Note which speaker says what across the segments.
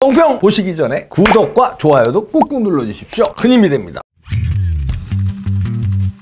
Speaker 1: 똥평 보시기 전에 구독과 좋아요도 꾹꾹 눌러주십시오. 큰 힘이 됩니다.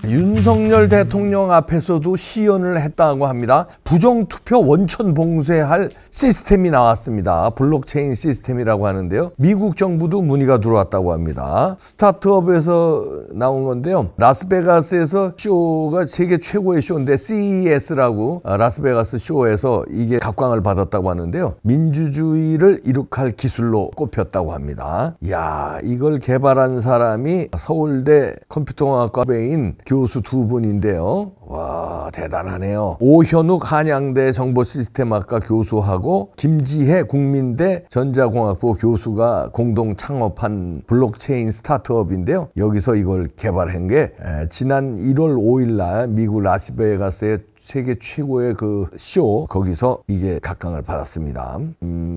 Speaker 1: 윤석열 대통령 앞에서도 시연을 했다고 합니다. 부정투표 원천 봉쇄할 시스템이 나왔습니다. 블록체인 시스템이라고 하는데요. 미국 정부도 문의가 들어왔다고 합니다. 스타트업에서 나온 건데요. 라스베가스에서 쇼가 세계 최고의 쇼인데 CES라고 라스베가스 쇼에서 이게 각광을 받았다고 하는데요. 민주주의를 이룩할 기술로 꼽혔다고 합니다. 이야, 이걸 개발한 사람이 서울대 컴퓨터공학과인 교수 두 분인데요. 와, 대단하네요. 오현욱 한양대 정보시스템학과 교수하고 김지혜 국민대 전자공학부 교수가 공동 창업한 블록체인 스타트업인데요. 여기서 이걸 개발한 게 지난 1월 5일 날 미국 라스베가스의 세계 최고의 그 쇼, 거기서 이게 각광을 받았습니다.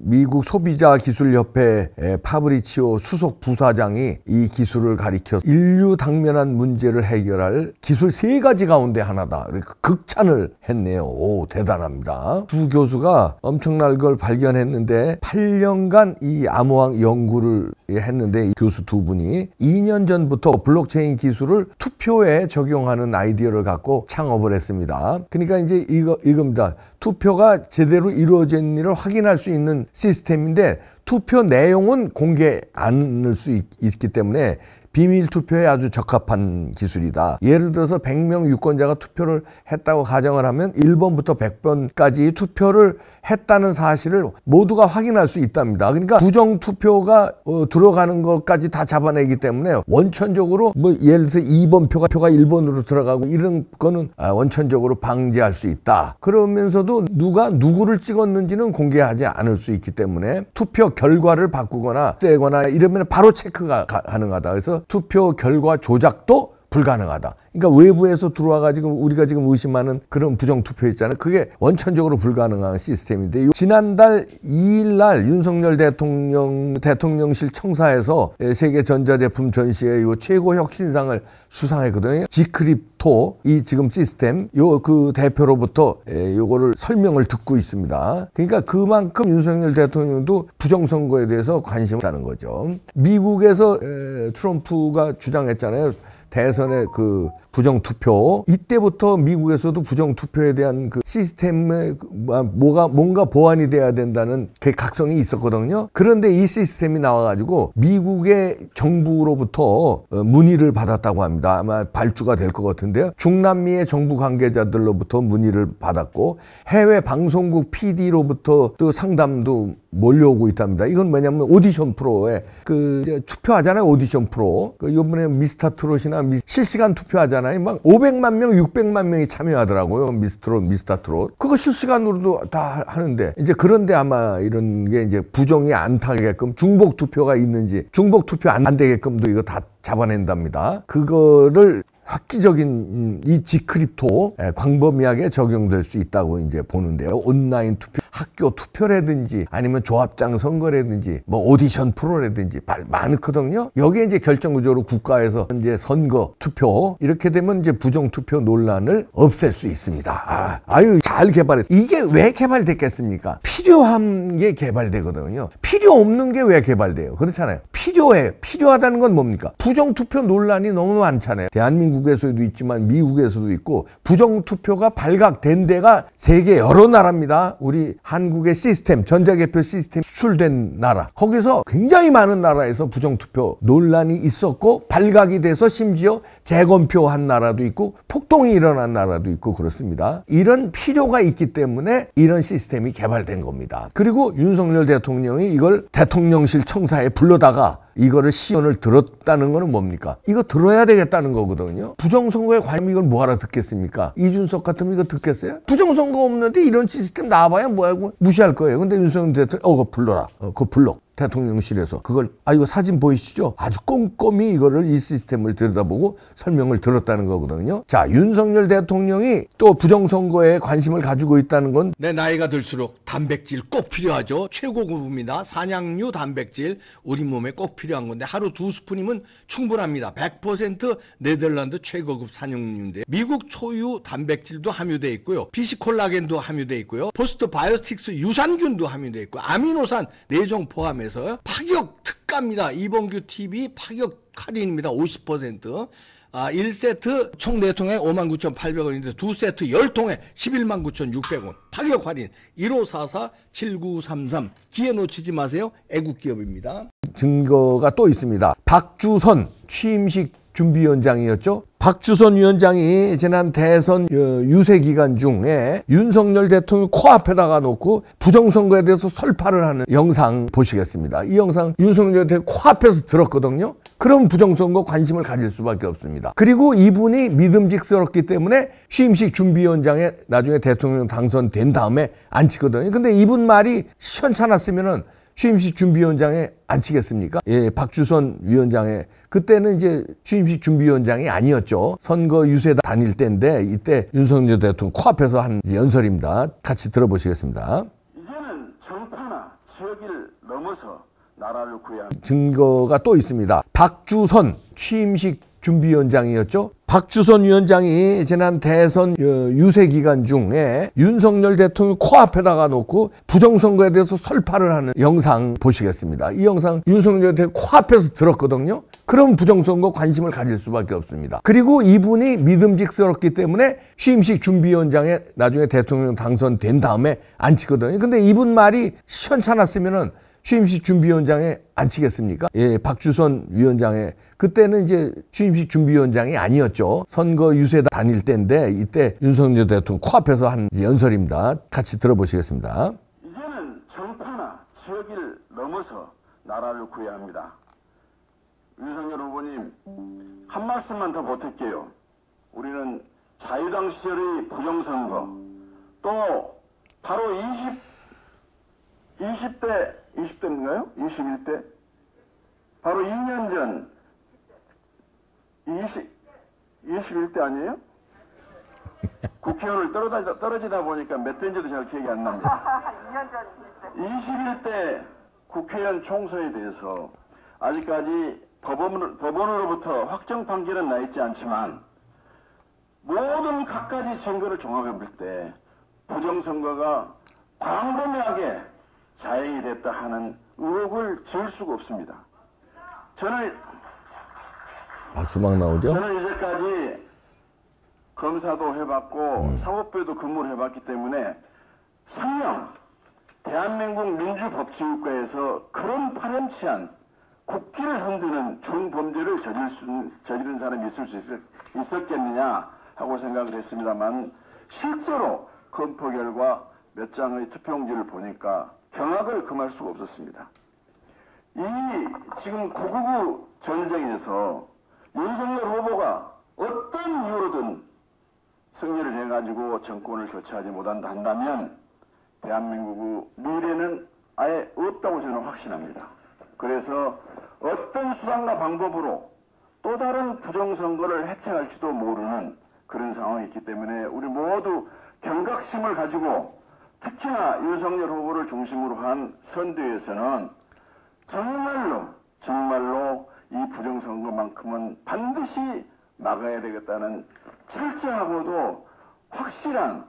Speaker 1: 미국 소비자기술협회 파브리치오 수석 부사장이 이 기술을 가리켜 인류 당면한 문제를 해결할 기술 3가지 가운데 하나다, 극찬을 했네요. 오, 대단합니다. 두 교수가 엄청난 걸 발견했는데 8년간 이 암호학 연구를 했는데, 이 교수 두 분이 2년 전부터 블록체인 기술을 투표에 적용하는 아이디어를 갖고 창업을 했습니다. 그러니까 이제 이겁니다. 투표가 제대로 이루어진 일을 확인할 수 있는 시스템인데, 투표 내용은 공개 않을 수 있기 때문에 비밀 투표에 아주 적합한 기술이다. 예를 들어서 100명 유권자가 투표를 했다고 가정을 하면 1번부터 100번까지 투표를 했다는 사실을 모두가 확인할 수 있답니다. 그러니까 부정 투표가 들어가는 것까지 다 잡아내기 때문에 원천적으로 예를 들어서 2번 표가 1번으로 들어가고 이런 거는 원천적으로 방지할 수 있다. 그러면서도 누가 누구를 찍었는지는 공개하지 않을 수 있기 때문에 투표 결과를 바꾸거나 떼거나 이러면 바로 체크가 가능하다. 그래서 투표 결과 조작도 불가능하다. 그러니까 외부에서 들어와가지고 우리가 지금 의심하는 그런 부정투표 있잖아요. 그게 원천적으로 불가능한 시스템인데, 지난달 2일 날 윤석열 대통령실 청사에서 세계 전자제품 전시회 요 최고 혁신상을 수상했거든요. 지크립토 이 지금 시스템 그 대표로부터 요거를 설명을 듣고 있습니다. 그러니까 그만큼 윤석열 대통령도 부정선거에 대해서 관심이 있다는 거죠. 미국에서 트럼프가 주장했잖아요. 대선의 그 부정투표, 이때부터 미국에서도 부정투표에 대한 그 시스템에 뭔가 보완이 돼야 된다는 그 각성이 있었거든요. 그런데 이 시스템이 나와가지고 미국의 정부로부터 문의를 받았다고 합니다. 아마 발주가 될 것 같은데요. 중남미의 정부 관계자들로부터 문의를 받았고, 해외 방송국 PD로부터 또 상담도 몰려오고 있답니다. 이건 뭐냐면 오디션 프로에 투표하잖아요. 오디션 프로. 이번에 미스터트롯이나 실시간 투표하잖아요. 막 500만 명, 600만 명이 참여하더라고요. 미스터트롯. 그거 실시간으로도 다 하는데, 이제 그런데 아마 이런 게 이제 부정이 안 타게끔 중복 투표가 있는지, 중복 투표 안 되게끔도 이거 다 잡아낸답니다. 그거를 획기적인 이 지크립토 광범위하게 적용될 수 있다고 이제 보는데요. 온라인 투표, 학교 투표라든지 아니면 조합장 선거라든지 오디션 프로라든지 많거든요. 여기에 이제 결정구조로 국가에서 이제 선거 투표 이렇게 되면 이제 부정 투표 논란을 없앨 수 있습니다. 아유, 잘 개발했어. 이게 왜 개발됐겠습니까? 필요한 게 개발되거든요. 필요 없는 게 왜 개발돼요? 그렇잖아요. 필요하다는 건 뭡니까? 부정 투표 논란이 너무 많잖아요. 대한민국에서도 있지만 미국에서도 있고, 부정투표가 발각된 데가 세계 여러 나라입니다. 우리 한국의 시스템, 전자개표 시스템 수출된 나라, 거기서 굉장히 많은 나라에서 부정투표 논란이 있었고, 발각이 돼서 심지어 재검표한 나라도 있고 폭동이 일어난 나라도 있고 그렇습니다. 이런 필요가 있기 때문에 이런 시스템이 개발된 겁니다. 그리고 윤석열 대통령이 이걸 대통령실 청사에 불러다가 이거를 시연을 들었다는 거는 뭡니까? 이거 들어야 되겠다는 거거든요. 부정선거에 과연 이걸 뭐하러 듣겠습니까? 이준석 같으면 이거 듣겠어요? 부정선거 없는데 이런 시스템 나와봐야 뭐하고 무시할 거예요. 근데 윤석열 대통령 그거 불러라. 그거 불러. 대통령실에서 그걸 이거 사진 보이시죠? 아주 꼼꼼히 이거를 이 시스템을 들여다보고 설명을 들었다는 거거든요. 자, 윤석열 대통령이 또 부정선거에 관심을 가지고 있다는 건 내 나이가 들수록 단백질 꼭 필요하죠. 최고급입니다. 산양류 단백질 우리 몸에 꼭 필요한 건데 하루 2스푼이면 충분합니다. 100% 네덜란드 최고급 산양류인데 미국 초유 단백질도 함유되어 있고요. BC 콜라겐도 함유되어 있고요. 포스트 바이오틱스 유산균도 함유되어 있고 아미노산 4종 포함해 포함해서 파격 특가입니다. 이봉규 TV 파격 할인입니다. 50%. 1세트 총 4통에 59,800원인데 2세트 10통에 119,600원 파격 할인. 1544-7933 기회 놓치지 마세요. 애국기업입니다. 증거가 또 있습니다. 박주선 취임식 준비위원장이었죠. 박주선 위원장이 지난 대선 유세 기간 중에 윤석열 대통령 코앞에다가 놓고 부정선거에 대해서 설파를 하는 영상 보시겠습니다. 이 영상 윤석열 대통령 코앞에서 들었거든요. 그럼 부정선거 관심을 가질 수밖에 없습니다. 그리고 이분이 믿음직스럽기 때문에 취임식 준비위원장에 나중에 대통령 당선된 다음에 앉히거든요. 근데 이분 말이 시원찮았으면은 취임식 준비위원장에 앉히겠습니까? 예, 박주선 위원장에 그때는 이제 취임식 준비위원장이 아니었죠. 선거 유세 다닐 때인데 이때 윤석열 대통령 코앞에서 한 연설입니다. 같이 들어보시겠습니다.
Speaker 2: 이제는 정파나 지역을 넘어서 나라를 구해야 합니다.
Speaker 1: 증거가 또 있습니다. 박주선 취임식 준비위원장이었죠. 박주선 위원장이 지난 대선 유세 기간 중에 윤석열 대통령 코앞에다가 놓고 부정선거에 대해서 설파를 하는 영상 보시겠습니다. 이 영상 윤석열 대통령 코앞에서 들었거든요. 그럼 부정선거 관심을 가질 수밖에 없습니다. 그리고 이분이 믿음직스럽기 때문에 취임식 준비위원장에 나중에 대통령 당선된 다음에 앉히거든요. 근데 이분 말이 시원찮았으면은 취임식 준비위원장에 앉히겠습니까? 예, 박주선 위원장에 그때는 이제 취임식 준비위원장이 아니었죠. 선거 유세 다닐 때인데 이때 윤석열 대통령 코앞에서 한 연설입니다. 같이 들어보시겠습니다.
Speaker 2: 이제는 정파나 지역을 넘어서 나라를 구해야 합니다. 윤석열 후보님 한 말씀만 더 보탤게요. 우리는 자유당 시절의 부정선거 또 바로 20대인가요? 21대? 바로 2년 전 21대 아니에요? 국회의원을 떨어지다 보니까 몇 대인지도 잘 기억이 안 납니다.
Speaker 3: 2년 전
Speaker 2: 21대 국회의원 총선에 대해서 아직까지 법원으로부터 확정 판결은 나 있지 않지만 모든 갖가지 증거를 종합해 볼 때 부정선거가 광범위하게 자행이 됐다 하는 의혹을 지을 수가 없습니다. 저는
Speaker 1: 수박 나오죠?
Speaker 2: 저는 이제까지 검사도 해봤고 사법부에도 근무를 해봤기 때문에 설령 대한민국 민주법치국가에서 그런 파렴치한 국기를 흔드는 중범죄를 저지른 사람이 있을 수 있었겠느냐 하고 생각을 했습니다만 실제로 검토 결과 몇 장의 투표용지를 보니까 경악을 금할 수가 없었습니다. 이 지금 9.19 전쟁에서 윤석열 후보가 어떤 이유로든 승리를 해가지고 정권을 교체하지 못한다 한다면 대한민국의 미래는 아예 없다고 저는 확신합니다. 그래서 어떤 수단과 방법으로 또 다른 부정선거를 획책할지도 모르는 그런 상황이 있기 때문에 우리 모두 경각심을 가지고 특히나 윤석열 후보를 중심으로 한 선대에서는 정말로 이 부정선거만큼은 반드시 막아야 되겠다는 철저하고도 확실한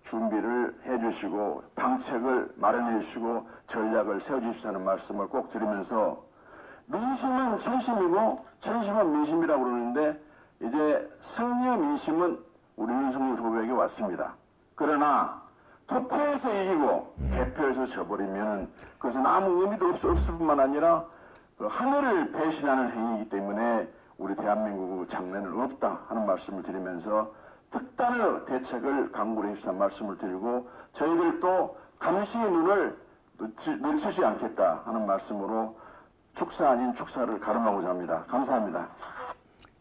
Speaker 2: 준비를 해주시고 방책을 마련해 주시고 전략을 세워주시다는 말씀을 꼭 드리면서 민심은 천심이고 천심은 민심이라고 그러는데 이제 승리의 민심은 우리 윤석열 후보에게 왔습니다. 그러나 투표에서 이기고 개표에서 져버리면 그것은 아무 의미도 없을 뿐만 아니라 그 하늘을 배신하는 행위이기 때문에 우리 대한민국의 장래는 없다 하는 말씀을 드리면서 특단의 대책을 강구를 해주시는 말씀을 드리고 저희들도 감시의 눈을 놓치지 않겠다 하는 말씀으로 축사 아닌 축사를 가름하고자 합니다. 감사합니다.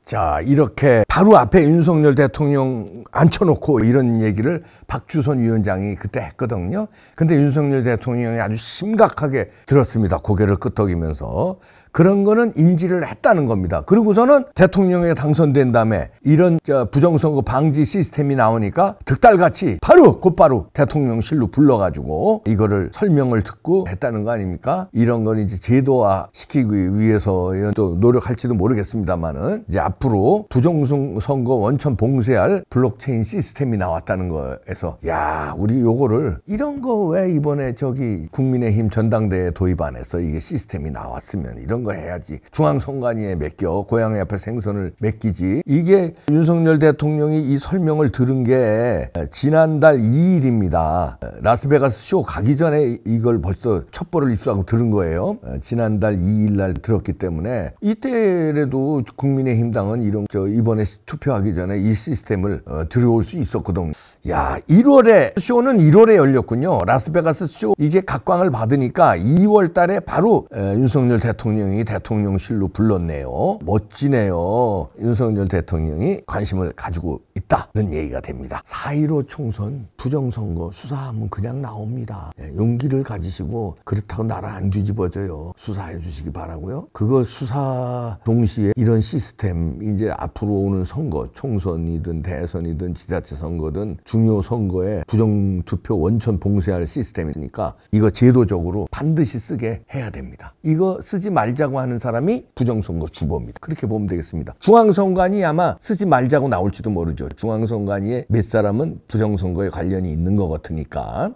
Speaker 1: 자, 이렇게 바로 앞에 윤석열 대통령 앉혀놓고 이런 얘기를 박주선 위원장이 그때 했거든요. 근데 윤석열 대통령이 아주 심각하게 들었습니다. 고개를 끄덕이면서. 그런 거는 인지를 했다는 겁니다. 그리고서는 대통령에 당선된 다음에 이런 부정선거 방지 시스템이 나오니까 득달같이 곧바로 대통령실로 불러가지고 이거를 설명을 듣고 했다는 거 아닙니까? 이런 건 이제 제도화 시키기 위해서 또 노력할지도 모르겠습니다만은 이제 앞으로 부정선거 원천 봉쇄할 블록체인 시스템이 나왔다는 거에서 야, 우리 요거를 이런 거 왜 이번에 저기 국민의힘 전당대회 도입 안 해서 이게 시스템이 나왔으면 이런 걸 해야지. 중앙선관위에 맡겨 고향 앞에 생선을 맡기지. 이게 윤석열 대통령이 이 설명을 들은 게 지난달 2일입니다. 라스베가스 쇼 가기 전에 이걸 벌써 첩보를 입수하고 들은 거예요. 지난달 2일 날 들었기 때문에 이때라도 국민의힘당은 이런 이번에 투표하기 전에 이 시스템을 들여올 수 있었거든. 야, 1월에 쇼는 1월에 열렸군요. 라스베가스 쇼 이게 각광을 받으니까 2월 달에 바로 윤석열 대통령이 대통령실로 불렀네요. 멋지네요. 윤석열 대통령이 관심을 가지고 있다는 얘기가 됩니다. 4.15 총선 부정선거 수사하면 그냥 나옵니다. 용기를 가지시고 그렇다고 나라 안 뒤집어져요. 수사해 주시기 바라고요. 그거 수사 동시에 이런 시스템 이제 앞으로 오는 선거 총선이든 대선이든 지자체 선거든 중요 선거에 부정투표 원천 봉쇄할 시스템이니까 이거 제도적으로 반드시 쓰게 해야 됩니다. 이거 쓰지 말자고 하는 사람이 부정선거 주범입니다. 그렇게 보면 되겠습니다. 중앙선관위 아마 쓰지 말자고 나올지도 모르죠. 중앙선관위에 몇 사람은 부정선거에 관련이 있는 것 같으니까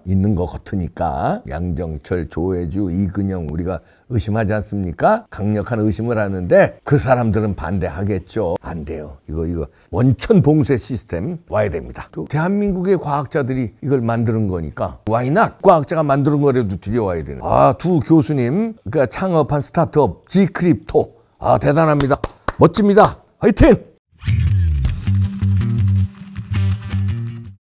Speaker 1: 양정철, 조혜주, 이근영 우리가 의심하지 않습니까? 강력한 의심을 하는데 그 사람들은 반대하겠죠. 안 돼요. 이거 원천 봉쇄 시스템 와야 됩니다. 또 대한민국의 과학자들이 이걸 만드는 거니까 why not? 과학자가 만드는 거라도 들여와야 되는. 두 교수님 그러니까 창업한 스타트업 G크립토 대단합니다. 멋집니다. 화이팅!